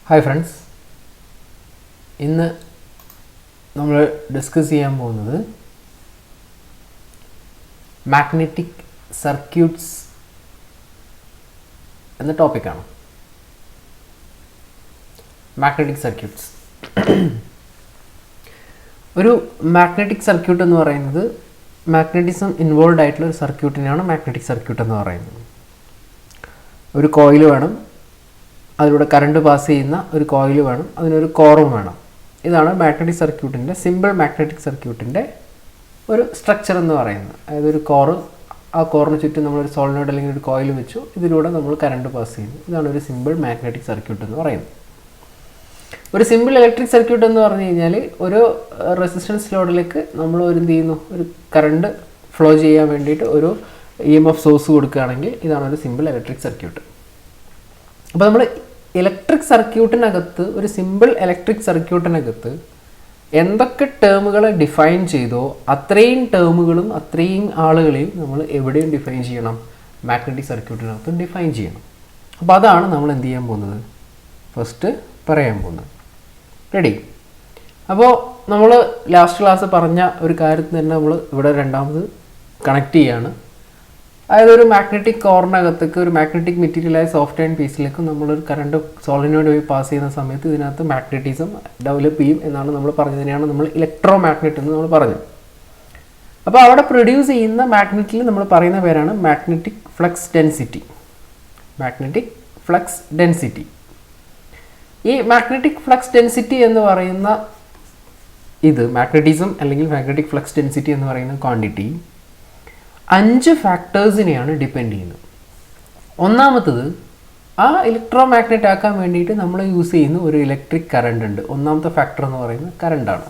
Hi friends, ഇന്ന് നമ്മൾ discuss ചെയ്യാൻ പോകുന്നത് മാഗ്നറ്റിക് സർക്യൂട്ട്സ് എന്ന ടോപ്പിക്കാണ്. മാഗ്നറ്റിക് സർക്യൂട്ട്സ്, ഒരു മാഗ്നറ്റിക് സർക്യൂട്ട് എന്ന് പറയുന്നത് മാഗ്നറ്റിസം ഇൻവോൾവ് ആയിട്ടുള്ള ഒരു സർക്യൂട്ടിനെയാണ് മാഗ്നറ്റിക് സർക്യൂട്ട് എന്ന് പറയുന്നത്. ഒരു കോയിൽ വേണം, അതിലൂടെ കറണ്ട് പാസ് ചെയ്യുന്ന ഒരു കോയിൽ വേണം, അതിനൊരു കോറും വേണം. ഇതാണ് മാഗ്നറ്റിക് സർക്യൂട്ടിൻ്റെ, സിമ്പിൾ മാഗ്നറ്റിക് സർക്യൂട്ടിൻ്റെ ഒരു സ്ട്രക്ചർ എന്ന് പറയുന്നത്. അതായത് ഒരു കോറ്, ആ കോറിന് ചുറ്റും നമ്മളൊരു സോളിനോയിഡ് അല്ലെങ്കിൽ ഒരു കോയിൽ വെച്ചു, ഇതിലൂടെ നമ്മൾ കറണ്ട് പാസ് ചെയ്യുന്നു. ഇതാണ് ഒരു സിമ്പിൾ മാഗ്നറ്റിക് സർക്യൂട്ട് എന്ന് പറയുന്നത്. ഒരു സിമ്പിൾ ഇലക്ട്രിക് സർക്യൂട്ട് എന്ന് പറഞ്ഞു കഴിഞ്ഞാൽ ഒരു റെസിസ്റ്റൻസ് ലോഡിലേക്ക് നമ്മൾ എന്ത് ചെയ്യുന്നു, ഒരു കറണ്ട് ഫ്ലോ ചെയ്യാൻ വേണ്ടിയിട്ട് ഒരു EMF സോഴ്സ് കൊടുക്കുകയാണെങ്കിൽ ഇതാണ് ഒരു സിമ്പിൾ ഇലക്ട്രിക് സർക്യൂട്ട്. അപ്പോൾ നമ്മൾ ഇലക്ട്രിക് സർക്യൂട്ടിനകത്ത്, ഒരു സിമ്പിൾ ഇലക്ട്രിക് സർക്യൂട്ടിനകത്ത് എന്തൊക്കെ ടേമുകളെ ഡിഫൈൻ ചെയ്തോ അത്രയും ടേമുകളും അത്രയും ആളുകളെയും നമ്മൾ എവിടെയും ഡിഫൈൻ ചെയ്യണം, മാഗ്നറ്റിക് സർക്യൂട്ടിനകത്ത് ഡിഫൈൻ ചെയ്യണം. അപ്പോൾ അതാണ് നമ്മൾ എന്ത് ചെയ്യാൻ പോകുന്നത്, ഫസ്റ്റ് പറയാൻ പോകുന്നത്. റെഡി? അപ്പോൾ നമ്മൾ ലാസ്റ്റ് ക്ലാസ് പറഞ്ഞ ഒരു കാര്യത്തിൽ തന്നെ നമ്മൾ ഇവിടെ രണ്ടാമത് കണക്ട് ചെയ്യാണ്. അതായത് ഒരു മാഗ്നറ്റിക് കോറിനകത്തേക്ക്, ഒരു മാഗ്നറ്റിക് മെറ്റീരിയലായ സോഫ്റ്റ് അയൺ പീസിലേക്ക് നമ്മളൊരു കറണ്ട് സോളിനോയിഡ് വഴി പാസ് ചെയ്യുന്ന സമയത്ത് ഇതിനകത്ത് മാഗ്നറ്റിസം ഡെവലപ്പ് ചെയ്യും എന്നാണ് നമ്മൾ പറഞ്ഞതിനെയാണ് നമ്മൾ ഇലക്ട്രോ മാഗ്നറ്റ് എന്ന് നമ്മൾ പറഞ്ഞു. അപ്പോൾ അവിടെ പ്രൊഡ്യൂസ് ചെയ്യുന്ന മാഗ്നറ്റിൽ നമ്മൾ പറയുന്ന പേരാണ് magnetic flux density. Magnetic flux density. ഈ മാഗ്നറ്റിക് ഫ്ലക്സ് ഡെൻസിറ്റി എന്ന് പറയുന്ന ഇത്, മാഗ്നറ്റിസം അല്ലെങ്കിൽ മാഗ്നറ്റിക് ഫ്ലക്സ് ഡെൻസിറ്റി എന്ന് പറയുന്ന ക്വാണ്ടിറ്റി 5 ഫാക്ടേഴ്സിനെയാണ് ഡിപ്പെൻഡ് ചെയ്യുന്നത്. ഒന്നാമത്തത്, ആ ഇലക്ട്രോ മാഗ്നറ്റ് ആക്കാൻ വേണ്ടിയിട്ട് നമ്മൾ യൂസ് ചെയ്യുന്ന ഒരു ഇലക്ട്രിക് കറണ്ട് ഉണ്ട്. ഒന്നാമത്തെ ഫാക്ടർ എന്ന് പറയുന്നത് കറണ്ടാണ്.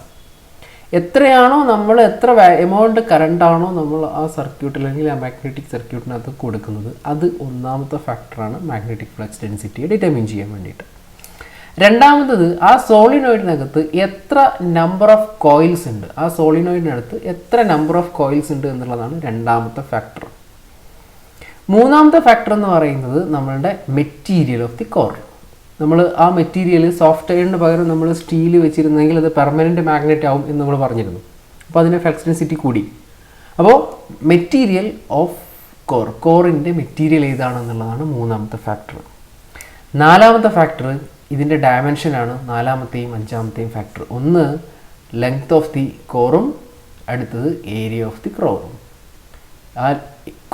എത്രയാണോ നമ്മൾ, എത്ര എമൗണ്ട് കറണ്ടാണോ നമ്മൾ ആ സർക്യൂട്ടിൽ അല്ലെങ്കിൽ ആ മാഗ്നറ്റിക് സർക്യൂട്ടിനകത്ത് കൊടുക്കുന്നത്, അത് ഒന്നാമത്തെ ഫാക്ടറാണ് മാഗ്നറ്റിക് ഫ്ലക്സ് ഡെൻസിറ്റിയെ ഡിറ്റർമിൻ ചെയ്യാൻ വേണ്ടിയിട്ട്. രണ്ടാമത്തത്, ആ സോളിനോയിഡിനകത്ത് എത്ര നമ്പർ ഓഫ് കോയിൽസ് ഉണ്ട്, ആ സോളിനോയിഡിനകത്ത് എത്ര നമ്പർ ഓഫ് കോയിൽസ് ഉണ്ട് എന്നുള്ളതാണ് രണ്ടാമത്തെ ഫാക്ടർ. മൂന്നാമത്തെ ഫാക്ടർ എന്ന് പറയുന്നത് നമ്മളുടെ മെറ്റീരിയൽ ഓഫ് ദി കോർ. നമ്മൾ ആ മെറ്റീരിയൽ സോഫ്റ്റ് അയണിന് പകരം നമ്മൾ സ്റ്റീൽ വെച്ചിരുന്നെങ്കിൽ അത് പെർമനൻറ്റ് മാഗ്നറ്റ് ആവും എന്ന് നമ്മൾ പറഞ്ഞിരുന്നു. അപ്പോൾ അതിൻ്റെ ഫ്ലക്സ് ഡെൻസിറ്റി കൂടി. അപ്പോൾ മെറ്റീരിയൽ ഓഫ് കോർ, കോറിൻ്റെ മെറ്റീരിയൽ ഏതാണെന്നുള്ളതാണ് മൂന്നാമത്തെ ഫാക്ടർ. നാലാമത്തെ ഫാക്ടർ ഇതിൻ്റെ ഡയമെൻഷനാണ്. നാലാമത്തെയും അഞ്ചാമത്തെയും ഫാക്ടർ. ഒന്ന് ലെങ്ത് ഓഫ് ദി കോറും, അടുത്തത് ഏരിയ ഓഫ് ദി കോറും. ആ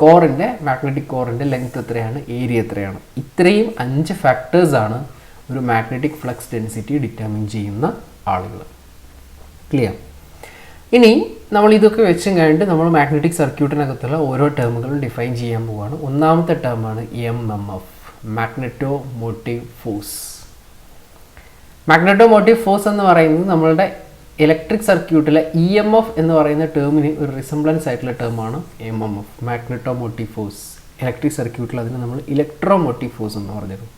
കോറിൻ്റെ, മാഗ്നറ്റിക് കോറിൻ്റെ ലെങ്ത് എത്രയാണ്, ഏരിയ എത്രയാണ്. ഇത്രയും 5 ഫാക്ടേഴ്സാണ് ഒരു മാഗ്നറ്റിക് ഫ്ലക്സ് ഡെൻസിറ്റി ഡിറ്റർമിൻ ചെയ്യുന്ന ആളുകൾ. ക്ലിയർ? ഇനി നമ്മൾ ഇതൊക്കെ വെച്ചും കഴിഞ്ഞിട്ട് നമ്മൾ മാഗ്നറ്റിക് സർക്യൂട്ടിനകത്തുള്ള ഓരോ ടേമുകളും ഡിഫൈൻ ചെയ്യാൻ പോവുകയാണ്. ഒന്നാമത്തെ ടേമാണ് MMF, magneto motive force. Magneto motive force എന്ന് പറയുന്നത് നമ്മളുടെ ഇലക്ട്രിക് സർക്യൂട്ടിലെ EMF എന്ന് പറയുന്ന ടേമിന് ഒരു റിസംബ്ലൻസ് ആയിട്ടുള്ള ടേമാണ് MMF, magneto motive force. Electric സർക്യൂട്ടിൽ അതിന് നമ്മൾ ഇലക്ട്രോ മോട്ടീവ് ഫോഴ്സ് എന്ന് പറഞ്ഞിരുന്നു.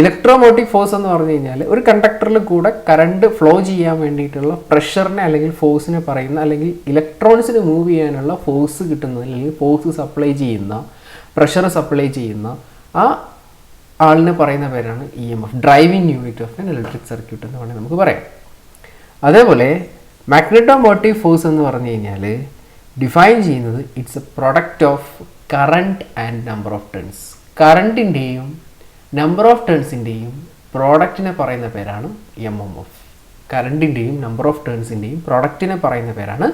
ഇലക്ട്രോ മോട്ടീവ് ഫോഴ്സ് എന്ന് പറഞ്ഞു കഴിഞ്ഞാൽ ഒരു കണ്ടക്ടറിൽ കൂടെ കറണ്ട് ഫ്ലോ ചെയ്യാൻ വേണ്ടിയിട്ടുള്ള പ്രഷറിനെ അല്ലെങ്കിൽ ഫോഴ്സിനെ പറയുന്ന, അല്ലെങ്കിൽ ഇലക്ട്രോൺസിന് മൂവ് ചെയ്യാനുള്ള ഫോഴ്സ് കിട്ടുന്നത്, അല്ലെങ്കിൽ ഫോഴ്സ് സപ്ലൈ ചെയ്യുന്ന, പ്രഷർ സപ്ലൈ ചെയ്യുന്ന ആ ആളിനെ പറയുന്ന പേരാണ് EMF, driving unit of an electric circuit എന്ന് വേണമെങ്കിൽ നമുക്ക് പറയാം. അതേപോലെ മാഗ്നെറ്റോ മോട്ടീവ് ഫോഴ്സ് എന്ന് പറഞ്ഞു കഴിഞ്ഞാൽ ഡിഫൈൻ ചെയ്യുന്നത് it's a product of current and number of turns. കറണ്ടിൻ്റെയും നമ്പർ ഓഫ് ടേൺസിൻ്റെയും പ്രോഡക്റ്റിനെ പറയുന്ന പേരാണ് MMF. കറണ്ടിൻ്റെയും നമ്പർ ഓഫ് ടേൺസിൻ്റെയും പ്രോഡക്റ്റിനെ പറയുന്ന പേരാണ്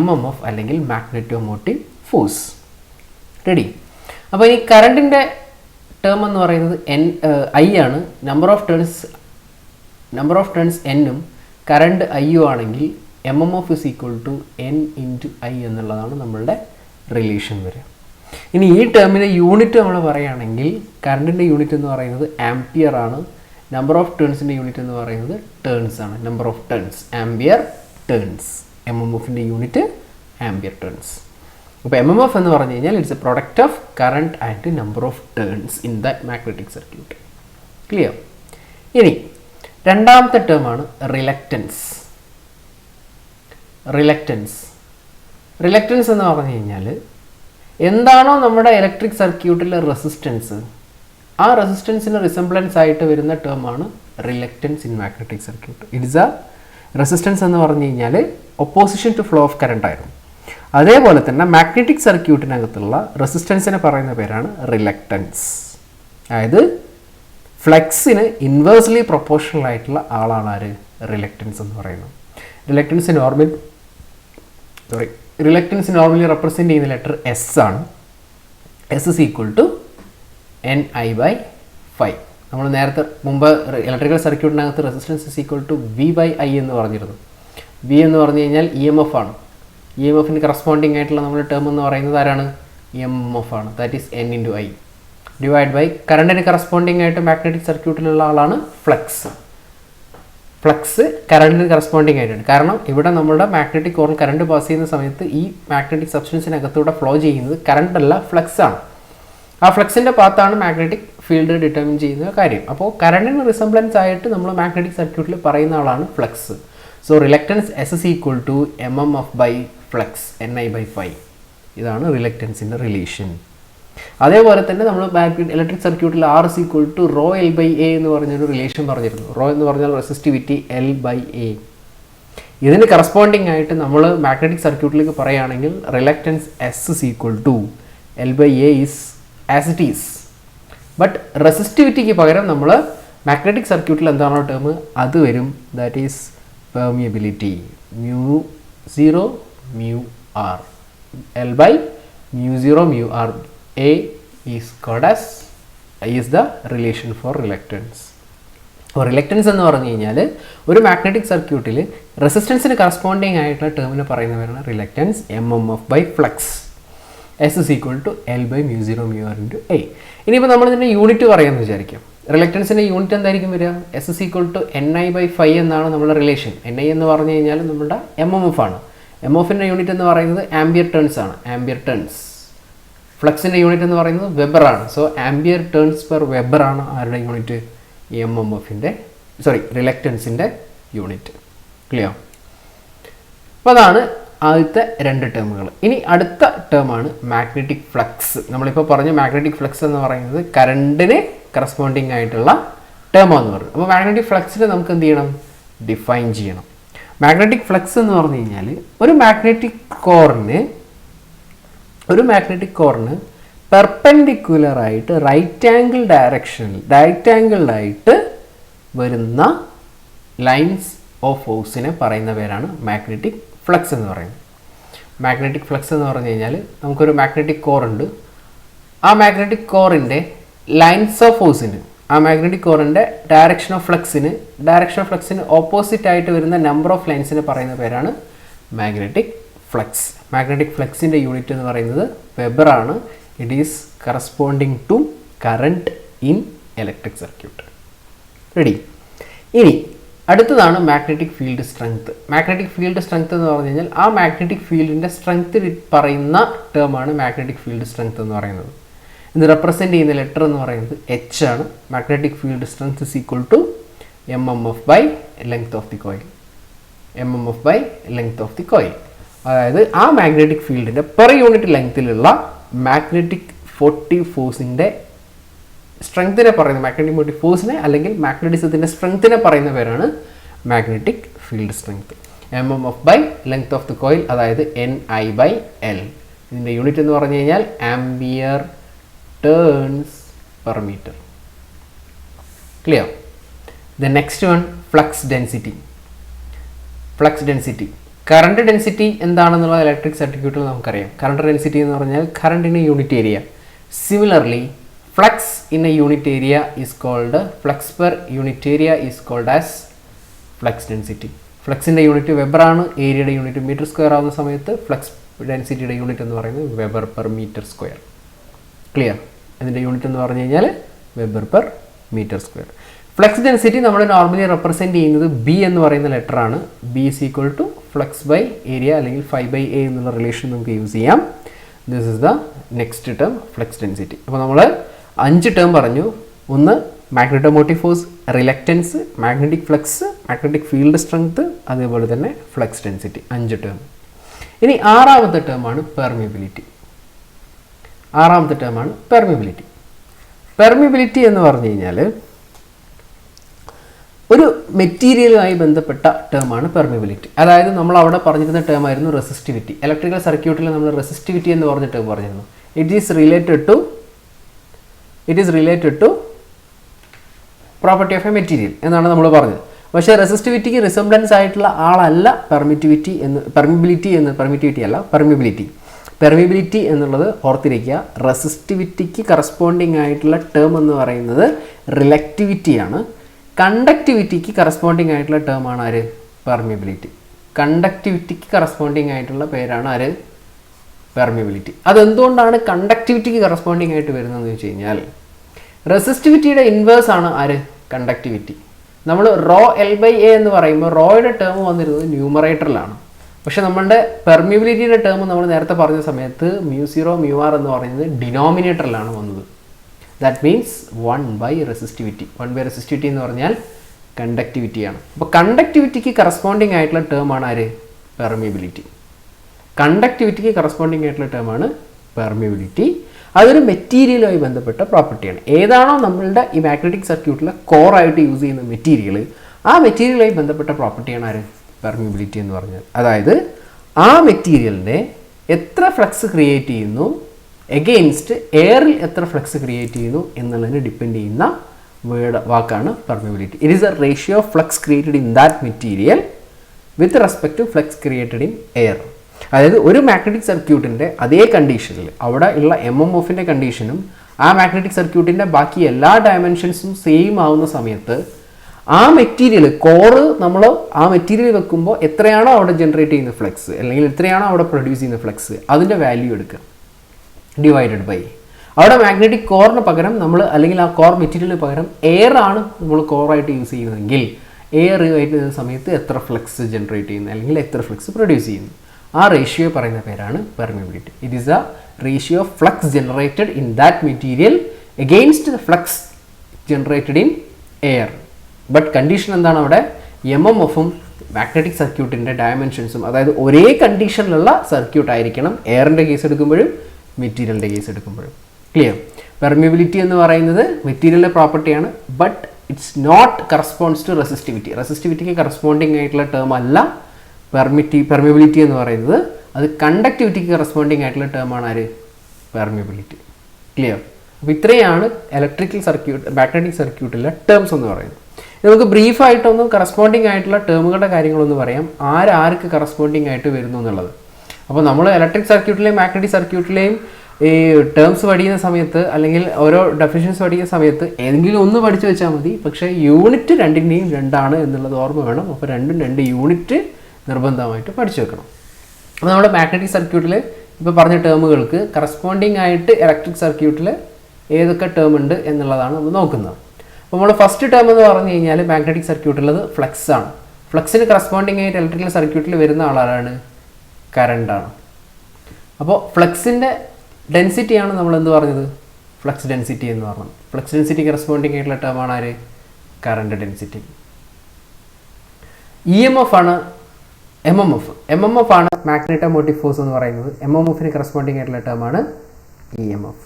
MMF അല്ലെങ്കിൽ മാഗ്നെറ്റോ മോട്ടീവ് ഫോഴ്സ്. റെഡി? അപ്പോൾ ഈ കറണ്ടിൻ്റെ ടേം എന്ന് പറയുന്നത് I ആണ്. നമ്പർ ഓഫ് ടേൺസ് N-ഉം കറണ്ട് I-യും ആണെങ്കിൽ MMF is equal to N into I എന്നുള്ളതാണ് നമ്മളുടെ റിലേഷൻ വരിക. ഇനി ഈ ടേമിൻ്റെ യൂണിറ്റ് നമ്മൾ പറയുകയാണെങ്കിൽ കറണ്ടിൻ്റെ യൂണിറ്റ് എന്ന് പറയുന്നത് ആംപിയർ ആണ്. നമ്പർ ഓഫ് ടേൺസിൻ്റെ യൂണിറ്റ് എന്ന് പറയുന്നത് ടേൺസ് ആണ്. Number of turns, ampere turns. MMFൻ്റെ യൂണിറ്റ് ആംപിയർ ടേൺസ്. അപ്പോൾ MMF എന്ന് പറഞ്ഞു കഴിഞ്ഞാൽ it's a product of current and number of turns in the magnetic circuit. Clear? ഇനി രണ്ടാമത്തെ ടേമാണ് റിലക്റ്റൻസ്. റിലക്റ്റൻസ് എന്ന് പറഞ്ഞു കഴിഞ്ഞാൽ എന്താണോ നമ്മുടെ ഇലക്ട്രിക് സർക്യൂട്ടിലെ റെസിസ്റ്റൻസ്, ആ റെസിസ്റ്റൻസിന് റിസംബ്ലൻസ് ആയിട്ട് വരുന്ന ടേമാണ് reluctance in magnetic circuit. It is a resistance എന്ന് പറഞ്ഞു കഴിഞ്ഞാൽ opposition to flow of current ആയിരുന്നു. അതേപോലെ തന്നെ മാഗ്നറ്റിക് സർക്യൂട്ടിനകത്തുള്ള റെസിസ്റ്റൻസിനെ പറയുന്ന പേരാണ് റിലക്റ്റൻസ്. അതായത് ഫ്ലക്സിന് ഇൻവേഴ്സ്ലി പ്രൊപ്പോർഷണൽ ആയിട്ടുള്ള ആളാണ് ആര്? റിലക്റ്റൻസ് എന്ന് പറയുന്നത്. റിലക്റ്റൻസ് നോർമലി റെപ്രസെൻറ്റ് ചെയ്യുന്ന ലെറ്റർ എസ് ആണ്. S is equal to Ni/φ. നമ്മൾ നേരത്തെ മുമ്പ് ഇലക്ട്രിക്കൽ സർക്യൂട്ടിനകത്ത് resistance is equal to V/I എന്ന് പറഞ്ഞിരുന്നു. വി എന്ന് പറഞ്ഞു കഴിഞ്ഞാൽ ഇ എം എഫ് ആണ്. ഇ എം എഫിന് കറസ്പോണ്ടിങ് ആയിട്ടുള്ള നമ്മുടെ ടേം എന്ന് പറയുന്നത് ആരാണ്? എം എഫ് ആണ്. That is N/I divide by കറണ്ടിന് കറസ്പോണ്ടിങ് ആയിട്ട് മാഗ്നറ്റിക് സർക്യൂട്ടിലുള്ള ആളാണ് ഫ്ലക്സ്. ഫ്ലക്സ് കറണ്ടിന് കറസ്പോണ്ടിങ് ആയിട്ടാണ്. കാരണം ഇവിടെ നമ്മുടെ മാഗ്നറ്റിക് കോറിൽ കറണ്ട് പാസ് ചെയ്യുന്ന സമയത്ത് ഈ മാഗ്നറ്റിക് സബ്സ്റ്റൻസിനകത്തൂടെ ഫ്ലോ ചെയ്യുന്നത് കറണ്ട് അല്ല, ഫ്ലക്സ് ആണ്. ആ ഫ്ലക്സിൻ്റെ പാത്താണ് മാഗ്നറ്റിക് ഫീൽഡ് ഡിറ്റർമിൻ ചെയ്യുന്ന കാര്യം. അപ്പോൾ കറണ്ടിന് റിസംബ്ലൻസ് ആയിട്ട് നമ്മൾ മാഗ്നറ്റിക് സർക്യൂട്ടിൽ പറയുന്ന ആളാണ് flux. So reluctance S is equal to MMF/ഫ്ലക്സ് Ni/φ. ഇതാണ് റിലക്റ്റൻസിൻ്റെ റിലേഷൻ. അതേപോലെ തന്നെ നമ്മൾ ഇലക്ട്രിക് സർക്യൂട്ടിൽ R is equal to ρL/A എന്ന് പറഞ്ഞൊരു റിലേഷൻ പറഞ്ഞിരുന്നു. റോ എന്ന് പറഞ്ഞാൽ റെസിസ്റ്റിവിറ്റി, L/A. ഇതിന് കറസ്പോണ്ടിങ് ആയിട്ട് നമ്മൾ മാഗ്നറ്റിക് സർക്യൂട്ടിലേക്ക് പറയുകയാണെങ്കിൽ reluctance S is equal to L/A is as it is. But റെസിസ്റ്റിവിറ്റിക്ക് പകരം നമ്മൾ മാഗ്നറ്റിക് സർക്യൂട്ടിൽ എന്താണോ ടേം അത് വരും. That is permeability, μ0 μr. L/μ0 μr. A is called as is the relation for reluctance. അപ്പോൾ റിലക്റ്റൻസ് എന്ന് പറഞ്ഞു കഴിഞ്ഞാൽ ഒരു മാഗ്നറ്റിക് സർക്യൂട്ടിൽ റെസിസ്റ്റൻസിന് കറസ്പോണ്ടിങ് ആയിട്ടുള്ള ടേമിന് പറയുന്നവരാണ് റിലക്റ്റൻസ് MMF/ഫ്ലക്സ്. S is equal to L/μ0 μr × A. ഇനിയിപ്പോൾ നമ്മൾ ഇതിൻ്റെ യൂണിറ്റ് പറയാമെന്ന് വിചാരിക്കാം. റിലക്റ്റൻസിൻ്റെ യൂണിറ്റ് എന്തായിരിക്കും വരിക? S is equal to Ni/φ എന്നാണ് നമ്മുടെ റിലേഷൻ. Ni എന്ന് പറഞ്ഞു കഴിഞ്ഞാൽ നമ്മുടെ MMF ആണ്. MMFിൻ്റെ യൂണിറ്റ് എന്ന് പറയുന്നത് ആംബിയർ ടേൺസ് ആണ്. Ampere turns. ഫ്ലക്സിൻ്റെ യൂണിറ്റ് എന്ന് പറയുന്നത് വെബറാണ്. സോ ആംബിയർ ടേൺസ് പെർ വെബറാണ് ആരുടെ യൂണിറ്റ്? MMFിൻ്റെ റിലക്റ്റൻസിൻ്റെ യൂണിറ്റ്. ക്ലിയർ? അപ്പോൾ അതാണ് ആദ്യത്തെ രണ്ട് ടേമുകൾ. ഇനി അടുത്ത ടേമാണ് മാഗ്നറ്റിക് ഫ്ലക്സ്. നമ്മളിപ്പോൾ പറഞ്ഞു മാഗ്നറ്റിക് ഫ്ലക്സ് എന്ന് പറയുന്നത് കറണ്ടിന് കറസ്പോണ്ടിങ് ആയിട്ടുള്ള ടേമാണെന്ന് പറഞ്ഞു. അപ്പോൾ മാഗ്നറ്റിക് ഫ്ലക്സിനെ നമുക്ക് എന്ത് ചെയ്യണം? ഡിഫൈൻ ചെയ്യണം. മാഗ്നറ്റിക് ഫ്ലക്സ് എന്ന് പറഞ്ഞു കഴിഞ്ഞാൽ ഒരു മാഗ്നറ്റിക് കോറിന് പെർപെൻഡിക്കുലർ ആയിട്ട് റൈറ്റ് ആംഗിൾഡായിട്ട് വരുന്ന ലൈൻസ് ഓഫ് ഫോഴ്സിനെ പറയുന്ന പേരാണ് മാഗ്നറ്റിക് ഫ്ലക്സ് എന്ന് പറയുന്നത്. മാഗ്നറ്റിക് ഫ്ലക്സ് എന്ന് പറഞ്ഞു കഴിഞ്ഞാൽ നമുക്കൊരു മാഗ്നറ്റിക് കോർ ഉണ്ട്. ആ മാഗ്നറ്റിക് കോറിൻ്റെ ലൈൻസ് ഓഫ് ഫോഴ്സിന്, ആ മാഗ്നറ്റിക് കോറിൻ്റെ ഡയറക്ഷൻ ഓഫ് ഫ്ലക്സിന് ഓപ്പോസിറ്റ് ആയിട്ട് വരുന്ന നമ്പർ ഓഫ് ലൈൻസിനെ പറയുന്ന പേരാണ് മാഗ്നറ്റിക് ഫ്ലക്സ്. മാഗ്നറ്റിക് ഫ്ലക്സിൻ്റെ യൂണിറ്റ് എന്ന് പറയുന്നത് വെബറാണ്. It is corresponding to current in electric circuit. Ready? ഇനി അടുത്തതാണ് magnetic field strength. Magnetic field strength എന്ന് പറഞ്ഞു കഴിഞ്ഞാൽ ആ മാഗ്നറ്റിക് ഫീൽഡിൻ്റെ സ്ട്രെങ്ത് പറയുന്ന ടേമാണ് മാഗ്നറ്റിക് ഫീൽഡ് സ്ട്രെങ്ത് എന്ന് പറയുന്നത്. ഇത് റെപ്രസെൻറ്റ് ചെയ്യുന്ന ലെറ്റർ എന്ന് പറയുന്നത് H ആണ്. Magnetic field strength is equal to MMF/ലെങ്ത് ഓഫ് ദി കോയിൽ. MMF/ലെങ്ത് ഓഫ് ദി കോയിൽ. അതായത് ആ മാഗ്നറ്റിക് ഫീൽഡിൻ്റെ പെർ യൂണിറ്റ് ലെങ്ത്തിലുള്ള മാഗ്നറ്റിക് മോട്ടീവ് ഫോഴ്സിൻ്റെ സ്ട്രെങ്ത്തിനെ പറയുന്നത്, മാഗ്നറ്റിക് മോട്ടീവ് ഫോഴ്സിനെ അല്ലെങ്കിൽ മാഗ്നറ്റിസത്തിൻ്റെ സ്ട്രെങ്ത്തിനെ പറയുന്ന പേരാണ് മാഗ്നറ്റിക് ഫീൽഡ് സ്ട്രെങ്ത്. MMF/ലെങ്ത് ഓഫ് ദി കോയിൽ, അതായത് Ni/L. ഇതിൻ്റെ യൂണിറ്റ് എന്ന് പറഞ്ഞു കഴിഞ്ഞാൽ ampere turns per metre. Clear? The next one flux density. Current density എന്താണെന്നുള്ളത് ഇലക്ട്രിക് സർക്യൂട്ടിൽ നമുക്കറിയാം. കറണ്ട് ഡെൻസിറ്റി എന്ന് പറഞ്ഞാൽ current in a unit area. Similarly flux in a unit area is called flux per unit area is called as flux density. ഫ്ലക്സിൻ്റെ unit വെബറാണ്. ഏരിയയുടെ unit metre square ആവുന്ന സമയത്ത് ഫ്ലക്സ് ഡെൻസിറ്റിയുടെ യൂണിറ്റ് എന്ന് പറയുന്നത് weber per metre square. Clear? അതിൻ്റെ unit എന്ന് പറഞ്ഞു കഴിഞ്ഞാൽ weber per metre square. Flux density നമ്മൾ നോർമലി റെപ്രസെൻറ്റ് ചെയ്യുന്നത് B എന്ന് പറയുന്ന ലെറ്ററാണ്. B is equal to flux by area അല്ലെങ്കിൽ φ/A എന്നുള്ള റിലേഷൻ നമുക്ക് യൂസ് ചെയ്യാം. This is the next term flux density. അപ്പോൾ നമ്മൾ 5 ടേം പറഞ്ഞു. ഒന്ന് magnetomotive force, reluctance, magnetic flux, magnetic field strength, അതേപോലെ തന്നെ ഫ്ലക്സ് ഡെൻസിറ്റി. 5 ടേം. ഇനി ആറാമത്തെ ടേമാണ് പെർമിയബിലിറ്റി. പെർമിബിലിറ്റി എന്ന് പറഞ്ഞു കഴിഞ്ഞാൽ ഒരു മെറ്റീരിയലുമായി ബന്ധപ്പെട്ട ടേമാണ് പെർമിബിലിറ്റി. അതായത് നമ്മൾ അവിടെ പറഞ്ഞിരുന്ന ടേം ആയിരുന്നു റെസിസ്റ്റിവിറ്റി. ഇലക്ട്രിക്കൽ സർക്യൂട്ടിൽ നമ്മൾ റെസിസ്റ്റിവിറ്റി എന്ന് പറഞ്ഞ ടേം പറഞ്ഞിരുന്നു. It is related to property of a material എന്നാണ് നമ്മൾ പറഞ്ഞത്. പക്ഷേ റെസിസ്റ്റിവിറ്റിക്ക് റിസംബ്ലൻസ് ആയിട്ടുള്ള ആളല്ല പെർമിബിലിറ്റി എന്നുള്ളത് ഓർത്തിരിക്കുക. റെസിസ്റ്റിവിറ്റിക്ക് കറസ്പോണ്ടിങ് ആയിട്ടുള്ള ടേം എന്ന് പറയുന്നത് റിലക്റ്റിവിറ്റിയാണ്. കണ്ടക്ടിവിറ്റിക്ക് കറസ്പോണ്ടിങ് ആയിട്ടുള്ള ടേം ആണ് ആര്? പെർമിബിലിറ്റി. കണ്ടക്ടിവിറ്റിക്ക് കറസ്പോണ്ടിങ് ആയിട്ടുള്ള പേരാണ് ആര്? പെർമിബിലിറ്റി. അതെന്തുകൊണ്ടാണ് കണ്ടക്ടിവിറ്റിക്ക് കറസ്പോണ്ടിങ് ആയിട്ട് വരുന്നതെന്ന് വെച്ച് കഴിഞ്ഞാൽ റെസിസ്റ്റിവിറ്റിയുടെ ഇൻവേഴ്സ് ആണ് ആര്? കണ്ടക്ടിവിറ്റി. നമ്മൾ റോ L/A എന്ന് പറയുമ്പോൾ റോയുടെ ടേം വന്നിരുന്നത് ന്യൂമറേറ്ററിലാണ്. പക്ഷെ നമ്മളുടെ പെർമിബിലിറ്റിയുടെ ടേം നമ്മൾ നേരത്തെ പറഞ്ഞ സമയത്ത് μ0 μr എന്ന് പറയുന്നത് ഡിനോമിനേറ്ററിലാണ് വന്നത്. That means 1/റെസിസ്റ്റിവിറ്റി. 1/റെസിസ്റ്റിവിറ്റി എന്ന് പറഞ്ഞാൽ കണ്ടക്ടിവിറ്റിയാണ്. അപ്പോൾ കണ്ടക്ടിവിറ്റിക്ക് കറസ്പോണ്ടിങ് ആയിട്ടുള്ള ടേം ആണ് ആര്? പെർമിബിലിറ്റി. കണ്ടക്ടിവിറ്റിക്ക് കറസ്പോണ്ടിങ് ആയിട്ടുള്ള ടേം ആണ് പെർമിബിലിറ്റി. അതൊരു മെറ്റീരിയലുമായി ബന്ധപ്പെട്ട പ്രോപ്പർട്ടിയാണ്. ഏതാണോ നമ്മളുടെ ഈ മാഗ്നറ്റിക് സർക്യൂട്ടിലെ കോറായിട്ട് യൂസ് ചെയ്യുന്ന മെറ്റീരിയൽ, ആ മെറ്റീരിയലുമായി ബന്ധപ്പെട്ട പ്രോപ്പർട്ടിയാണ് ആര്? പെർമിബിലിറ്റി എന്ന് പറഞ്ഞാൽ. അതായത് ആ മെറ്റീരിയലിനെ എത്ര ഫ്ലക്സ് ക്രിയേറ്റ് ചെയ്യുന്നു എഗെയിൻസ്റ്റ് എയറിൽ എത്ര ഫ്ലക്സ് ക്രിയേറ്റ് ചെയ്യുന്നു എന്നുള്ളതിന് ഡിപ്പെൻഡ് ചെയ്യുന്ന വാക്കാണ് permeability. It is a ratio of flux created in that material with respect to flux created in air. അതായത് ഒരു മാഗ്നറ്റിക് സർക്യൂട്ടിൻ്റെ അതേ കണ്ടീഷനിൽ അവിടെ ഉള്ള MMFൻ്റെ കണ്ടീഷനും ആ മാഗ്നറ്റിക് സർക്യൂട്ടിൻ്റെ ബാക്കി എല്ലാ ഡയമെൻഷൻസും സെയിം ആവുന്ന സമയത്ത് ആ മെറ്റീരിയൽ കോറ് നമ്മൾ ആ മെറ്റീരിയൽ വെക്കുമ്പോൾ എത്രയാണോ അവിടെ ജനറേറ്റ് ചെയ്യുന്ന ഫ്ലക്സ് അല്ലെങ്കിൽ എത്രയാണോ അവിടെ പ്രൊഡ്യൂസ് ചെയ്യുന്ന ഫ്ലക്സ് അതിൻ്റെ വാല്യൂ എടുക്കുക ഡിവൈഡഡ് ബൈ അവിടെ മാഗ്നറ്റിക് കോറിന് പകരം നമ്മൾ അല്ലെങ്കിൽ ആ കോർ മെറ്റീരിയലിന് പകരം എയർ ആണ് നമ്മൾ കോറായിട്ട് യൂസ് ചെയ്യുന്നതെങ്കിൽ എയർ ആയിട്ട് സമയത്ത് എത്ര ഫ്ലക്സ് ജനറേറ്റ് ചെയ്യുന്നു അല്ലെങ്കിൽ എത്ര ഫ്ലക്സ് പ്രൊഡ്യൂസ് ചെയ്യുന്നു ആ റേഷ്യോ പറയുന്ന പേരാണ് permeability. It is a ratio of flux generated in that material against the flux generated in air. But condition എന്താണ്? അവിടെ MMFും മാഗ്നറ്റിക് സർക്യൂട്ടിൻ്റെ ഡയമെൻഷൻസും അതായത് ഒരേ കണ്ടീഷനിലുള്ള സർക്യൂട്ട് ആയിരിക്കണം എയറിൻ്റെ കേസ് എടുക്കുമ്പോഴും മെറ്റീരിയലിൻ്റെ കേസ് എടുക്കുമ്പോഴും. ക്ലിയർ? പെർമിബിലിറ്റി എന്ന് പറയുന്നത് മെറ്റീരിയലിൻ്റെ പ്രോപ്പർട്ടിയാണ്. But it's not corresponds to resistivity. റെസിസ്റ്റിവിറ്റിക്ക് കറസ്പോണ്ടിങ് ആയിട്ടുള്ള ടേം അല്ല പെർമിബിലിറ്റി എന്ന് പറയുന്നത്. അത് കണ്ടക്ടിവിറ്റിക്ക് കറസ്പോണ്ടിങ് ആയിട്ടുള്ള ടേമാണ് ആര്? പെർമിബിലിറ്റി. ക്ലിയർ? അപ്പോൾ ഇത്രയാണ് ഇലക്ട്രിക്കൽ സർക്യൂട്ട് മാഗ്നറ്റിക് സർക്യൂട്ടിലെ ടേംസ് എന്ന് പറയുന്നത്. നമുക്ക് ബ്രീഫായിട്ടൊന്നും കറസ്പോണ്ടിങ് ആയിട്ടുള്ള ടേമുകളുടെ കാര്യങ്ങളൊന്ന് പറയാം, ആർക്ക് കറസ്പോണ്ടിങ് ആയിട്ട് വരുന്നു എന്നുള്ളത്. അപ്പോൾ നമ്മൾ ഇലക്ട്രിക് സർക്യൂട്ടിലെയും മാഗ്നറ്റിക് സർക്യൂട്ടിലെയും ഈ ടേംസ് പഠിക്കുന്ന സമയത്ത് അല്ലെങ്കിൽ ഓരോ ഡെഫിനിഷൻസ് പഠിക്കുന്ന സമയത്ത് ഏതെങ്കിലും ഒന്ന് പഠിച്ചു വെച്ചാൽ മതി. പക്ഷേ യൂണിറ്റ് രണ്ടിൻ്റെയും രണ്ടാണ് എന്നുള്ളത് ഓർമ്മ വേണം. അപ്പോൾ രണ്ടും 2 യൂണിറ്റ് നിർബന്ധമായിട്ട് പഠിച്ചു വെക്കണം. അപ്പോൾ നമ്മുടെ മാഗ്നറ്റിക് സർക്യൂട്ടിൽ ഇപ്പോൾ പറഞ്ഞ ടേമുകൾക്ക് കറസ്പോണ്ടിങ് ആയിട്ട് ഇലക്ട്രിക് സർക്യൂട്ടിൽ ഏതൊക്കെ ടേം ഉണ്ട് എന്നുള്ളതാണ് നമ്മൾ നോക്കുന്നത്. അപ്പോൾ നമ്മൾ ഫസ്റ്റ് ടേം എന്ന് പറഞ്ഞു കഴിഞ്ഞാൽ മാഗ്നറ്റിക് സർക്യൂട്ടുള്ളത് ഫ്ലക്സ് ആണ്. ഫ്ലക്സിന് കറസ്പോണ്ടിങ് ആയിട്ട് ഇലക്ട്രിക്കൽ സർക്യൂട്ടിൽ വരുന്ന ആളാണ് കറണ്ടാണ്. അപ്പോൾ ഫ്ലക്സിൻ്റെ ഡെൻസിറ്റിയാണ് നമ്മൾ എന്ത് പറഞ്ഞത്? ഫ്ലക്സ് ഡെൻസിറ്റി എന്ന് പറഞ്ഞത്. ഫ്ലക്സ് ഡെൻസിറ്റി കറസ്പോണ്ടിങ് ആയിട്ടുള്ള ടേമാണ് ആര്? Current density. EMF ആണ് MMF ആണ് മാഗ്നെറ്റോമോട്ടീവ് ഫോഴ്സ് എന്ന് പറയുന്നത്. MMFന് കറസ്പോണ്ടിങ് ആയിട്ടുള്ള ടേമാണ് EMF.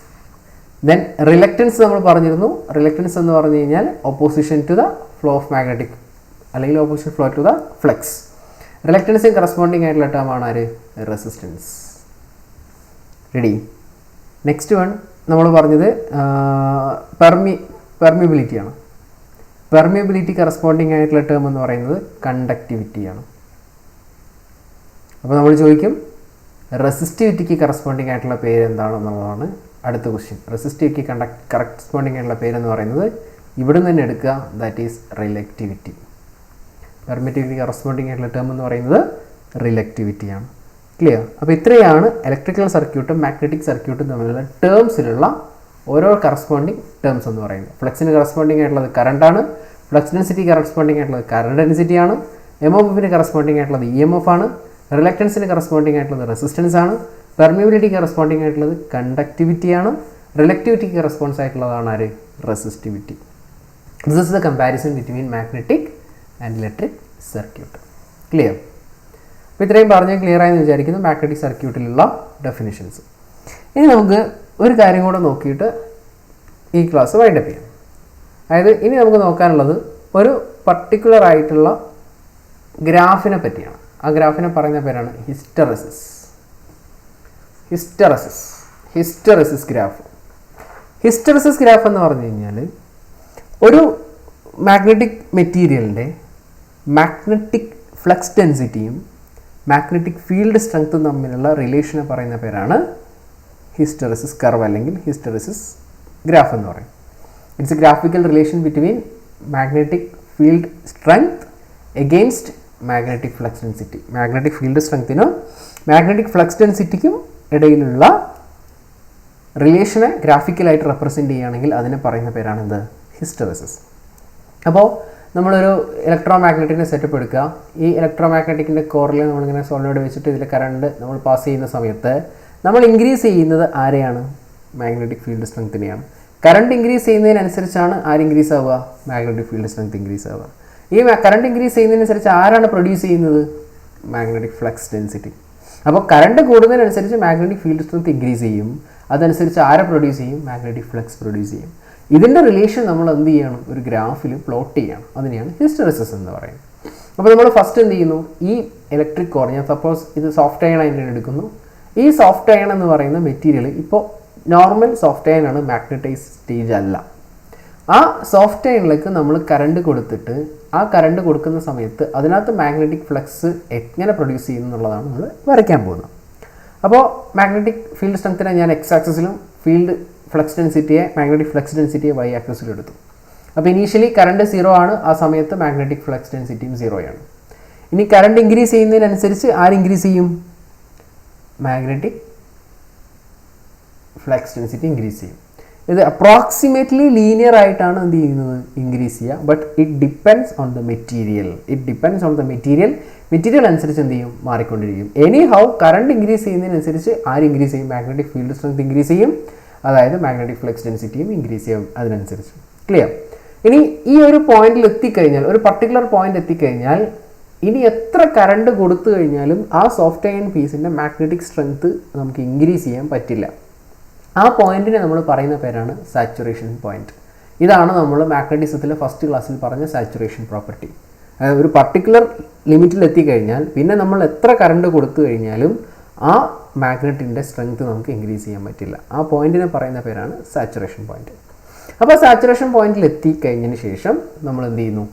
ദെൻ റിലക്റ്റൻസ് നമ്മൾ പറഞ്ഞിരുന്നു. റിലക്റ്റൻസ് എന്ന് പറഞ്ഞു കഴിഞ്ഞാൽ opposition to the flow of magnetic അല്ലെങ്കിൽ opposition flow to the flux. റിലക്റ്റൻസിന് കറസ്പോണ്ടിങ് ആയിട്ടുള്ള ടേമാണ് ആര്? റെസിസ്റ്റൻസ്. റെഡി? നെക്സ്റ്റ് വൺ നമ്മൾ പറഞ്ഞത് പെർമിബിലിറ്റിയാണ്. പെർമിബിലിറ്റി കറസ്പോണ്ടിങ് ആയിട്ടുള്ള ടേം എന്ന് പറയുന്നത് കണ്ടക്ടിവിറ്റിയാണ്. അപ്പോൾ നമ്മൾ ചോദിക്കും റെസിസ്റ്റിവിറ്റിക്ക് കറസ്പോണ്ടിങ് ആയിട്ടുള്ള പേര് എന്താണെന്നുള്ളതാണ് അടുത്ത ക്വസ്റ്റ്യൻ. റെസിസ്റ്റിവിറ്റിക്ക് കറസ്പോണ്ടിങ് ആയിട്ടുള്ള പേരെന്ന് പറയുന്നത് ഇവിടെ നിന്ന് തന്നെ എടുക്കുക, that is reluctivity. Permittivity corresponding ആയിട്ടുള്ള ടേം എന്ന് പറയുന്നത് റിലക്റ്റിവിറ്റിയാണ്. ക്ലിയർ? അപ്പോൾ ഇത്രയാണ് ഇലക്ട്രിക്കൽ സർക്യൂട്ടും മാഗ്നറ്റിക് സർക്യൂട്ടും തമ്മിലുള്ള ടേംസിലുള്ള ഓരോ കറസ്പോണ്ടിങ് ടേംസ് എന്ന് പറയുന്നത്. ഫ്ലക്സിന് കറസ്പോണ്ടിങ് ആയിട്ടുള്ളത് കറണ്ടാണ്. ഫ്ലക്സ് ഡെൻസിറ്റി കറസ്പോണ്ടിങ് ആയിട്ടുള്ളത് കറണ്ട് ഡെൻസിറ്റിയാണ്. MMFന് കറസ്പോണ്ടിങ് ആയിട്ടുള്ളത് EMF ആണ്. റിലക്റ്റൻസിന് കറസ്പോണ്ടിങ് ആയിട്ടുള്ളത് റെസിസ്റ്റൻസ് ആണ്. പെർമിബിലിറ്റി കറസ്പോണ്ടിങ് ആയിട്ടുള്ളത് കണ്ടക്ടിവിറ്റിയാണ്. റിലക്റ്റിവിറ്റിക്ക് കറസ്പോൺസ് ആയിട്ടുള്ളതാണ് ആര്? Resistivity. This is the comparison between magnetic and electric circuit. Clear? അപ്പോൾ ഇത്രയും പറഞ്ഞാൽ ക്ലിയർ ആയെന്ന് വിചാരിക്കുന്നു മാഗ്നറ്റിക് സർക്യൂട്ടിലുള്ള ഡെഫിനിഷൻസ്. ഇനി നമുക്ക് ഒരു കാര്യം കൂടെ നോക്കിയിട്ട് ഈ ക്ലാസ് വൈൻഡപ്പ് ചെയ്യാം. അതായത് ഇനി നമുക്ക് നോക്കാനുള്ളത് ഒരു പർട്ടിക്കുലർ ആയിട്ടുള്ള ഗ്രാഫിനെ പറ്റിയാണ്. ആ ഗ്രാഫിനെ പറയുന്ന പേരാണ് hysteresis. Hysteresis graph. Hysteresis graph എന്ന് പറഞ്ഞു കഴിഞ്ഞാൽ ഒരു മാഗ്നറ്റിക് മെറ്റീരിയലിൻ്റെ മാഗ്നറ്റിക് ഫ്ലക്സ് ഡെൻസിറ്റിയും മാഗ്നറ്റിക് ഫീൽഡ് സ്ട്രെങ്ത്തും തമ്മിലുള്ള റിലേഷനെ പറയുന്ന പേരാണ് ഹിസ്റ്റെറിസിസ് കർവ് അല്ലെങ്കിൽ ഹിസ്റ്റെറിസിസ് ഗ്രാഫ് എന്ന് പറയും. It's a graphical relation between magnetic field strength against magnetic flux density. Magnetic field സ്ട്രെങ്ത്തിനും മാഗ്നറ്റിക് ഫ്ലക്സ് ഡെൻസിറ്റിക്കും ഇടയിലുള്ള റിലേഷനെ ഗ്രാഫിക്കലായിട്ട് റെപ്രസെൻറ്റ് ചെയ്യുകയാണെങ്കിൽ അതിനെ പറയുന്ന പേരാണ് എന്ത്? ഹിസ്റ്റെറിസിസ്. അപ്പോൾ നമ്മളൊരു ഇലക്ട്രോ മാഗ്നറ്റിൻ്റെ സെറ്റപ്പ് എടുക്കുക. ഈ ഇലക്ട്രോ മാഗ്നറ്റിക്കിൻ്റെ കോറിൽ നമ്മളിങ്ങനെ സോളിനോയിഡ് വെച്ചിട്ട് ഇതിൽ കറണ്ട് നമ്മൾ പാസ് ചെയ്യുന്ന സമയത്ത് നമ്മൾ ഇൻക്രീസ് ചെയ്യുന്നത് ആരെയാണ്? മാഗ്നറ്റിക് ഫീൽഡ് സ്ട്രെങ്ത്തിനെയാണ്. കറണ്ട് ഇൻക്രീസ് ചെയ്യുന്നതിനനുസരിച്ചാണ് ആര് ഇൻക്രീസ് ആവുക? മാഗ്നറ്റിക് ഫീൽഡ് സ്ട്രെങ്ത് ഇൻക്രീസ് ആവുക. ഈ കറണ്ട് ഇൻക്രീസ് ചെയ്യുന്നതിനനുസരിച്ച് ആരാണ് പ്രൊഡ്യൂസ് ചെയ്യുന്നത്? Magnetic flux density. അപ്പോൾ കറണ്ട് കൂടുന്നതിനനുസരിച്ച് മാഗ്നറ്റിക് ഫീൽഡ് സ്ട്രെങ്ത് ഇൻക്രീസ് ചെയ്യും. അതനുസരിച്ച് ആരെ പ്രൊഡ്യൂസ് ചെയ്യും? മാഗ്നറ്റിക് ഫ്ലക്സ് പ്രൊഡ്യൂസ് ചെയ്യും. ഇതിൻ്റെ റിലേഷൻ നമ്മൾ എന്ത് ചെയ്യണം? ഒരു ഗ്രാഫിൽ പ്ലോട്ട് ചെയ്യണം. അതിനെയാണ് ഹിസ്റ്റെറിസിസ് എന്ന് പറയുന്നത്. അപ്പോൾ നമ്മൾ ഫസ്റ്റ് എന്ത് ചെയ്യുന്നു? ഈ ഇലക്ട്രിക് കോർ, ഞാൻ സപ്പോസ് ഇത് സോഫ്റ്റ് അയൺ ആയിട്ട് എടുക്കുന്നു. ഈ സോഫ്റ്റ് അയൺ എന്ന് പറയുന്ന മെറ്റീരിയൽ ഇപ്പോൾ നോർമൽ സോഫ്റ്റ് അയൺ ആണ്, മാഗ്നറ്റൈസ് സ്റ്റേജ് അല്ല. ആ സോഫ്റ്റ് അയണിലേക്ക് നമ്മൾ കറണ്ട് കൊടുത്തിട്ട് ആ കറണ്ട് കൊടുക്കുന്ന സമയത്ത് അതിനകത്ത് മാഗ്നറ്റിക് ഫ്ലക്സ് എങ്ങനെ പ്രൊഡ്യൂസ് ചെയ്യുന്നു എന്നുള്ളതാണ് നമ്മൾ വരയ്ക്കാൻ പോകുന്നത്. അപ്പോൾ മാഗ്നറ്റിക് ഫീൽഡ് സ്ട്രെങ്ത്തിനെ ഞാൻ എക്സ് ആക്സിസിലും ഫീൽഡ് ഫ്ലക്സ് ഡെൻസിറ്റിയെ മാഗ്നറ്റിക് ഫ്ലക്സ് ഡെൻസിറ്റിയെ വൈ ആക്സിസിലും എടുത്തു. അപ്പോൾ ഇനീഷ്യലി കറണ്ട് 0 ആണ്, ആ സമയത്ത് മാഗ്നറ്റിക് ഫ്ലക്സ് ഡെൻസിറ്റിയും 0 ആണ്. ഇനി കറണ്ട് ഇൻക്രീസ് ചെയ്യുന്നതിനനുസരിച്ച് ആര് ഇൻക്രീസ് ചെയ്യും? മാഗ്നറ്റിക് ഫ്ലക്സ് ഡെൻസിറ്റി ഇൻക്രീസ് ചെയ്യും. ഇത് അപ്രോക്സിമേറ്റ്ലി ലീനിയർ ആയിട്ടാണ് എന്ത് ചെയ്യുന്നത്? ഇൻക്രീസ് ചെയ്യുക. But it depends on the material. Material അനുസരിച്ച് എന്ത് ചെയ്യും? മാറിക്കൊണ്ടിരിക്കും. എനി ഹൗ കറണ്ട് ഇൻക്രീസ് ചെയ്യുന്നതിനനുസരിച്ച് ആര് ഇൻക്രീസ് ചെയ്യും? മാഗ്നറ്റിക് ഫീൽഡ് സ്ട്രെങ്ത് ഇൻക്രീസ് ചെയ്യും. അതായത് മാഗ്നറ്റിക് ഫ്ലക്സ് ഡെൻസിറ്റിയും ഇൻക്രീസ് ചെയ്യും അതിനനുസരിച്ച്. ക്ലിയർ? ഇനി ഈ ഒരു പോയിന്റിൽ എത്തിക്കഴിഞ്ഞാൽ, ഒരു പർട്ടിക്കുലർ പോയിന്റ് എത്തിക്കഴിഞ്ഞാൽ ഇനി എത്ര കറണ്ട് കൊടുത്തു കഴിഞ്ഞാലും ആ സോഫ്റ്റ് അയൺ പീസിൻ്റെ മാഗ്നറ്റിക് സ്ട്രെങ്ത് നമുക്ക് ഇൻക്രീസ് ചെയ്യാൻ പറ്റില്ല. ആ പോയിന്റിനെ നമ്മൾ പറയുന്ന പേരാണ് സാച്ചുറേഷൻ പോയിന്റ്. ഇതാണ് നമ്മൾ മാഗ്നറ്റിസത്തിലെ ഫസ്റ്റ് ക്ലാസ്സിൽ പറഞ്ഞ സാച്ചുറേഷൻ പ്രോപ്പർട്ടി. അതായത് ഒരു പർട്ടിക്കുലർ ലിമിറ്റിൽ എത്തിക്കഴിഞ്ഞാൽ പിന്നെ നമ്മൾ എത്ര കറണ്ട് കൊടുത്തു കഴിഞ്ഞാലും ആ മാഗ്നറ്റിൻ്റെ സ്ട്രെങ്ത് നമുക്ക് ഇൻക്രീസ് ചെയ്യാൻ പറ്റില്ല. ആ പോയിന്റിനെ പറയുന്ന പേരാണ് സാച്ചുറേഷൻ പോയിന്റ്. അപ്പോൾ സാച്ചുറേഷൻ പോയിന്റിൽ എത്തിക്കഴിഞ്ഞതിന് ശേഷം നമ്മൾ എന്ത് ചെയ്യുന്നു?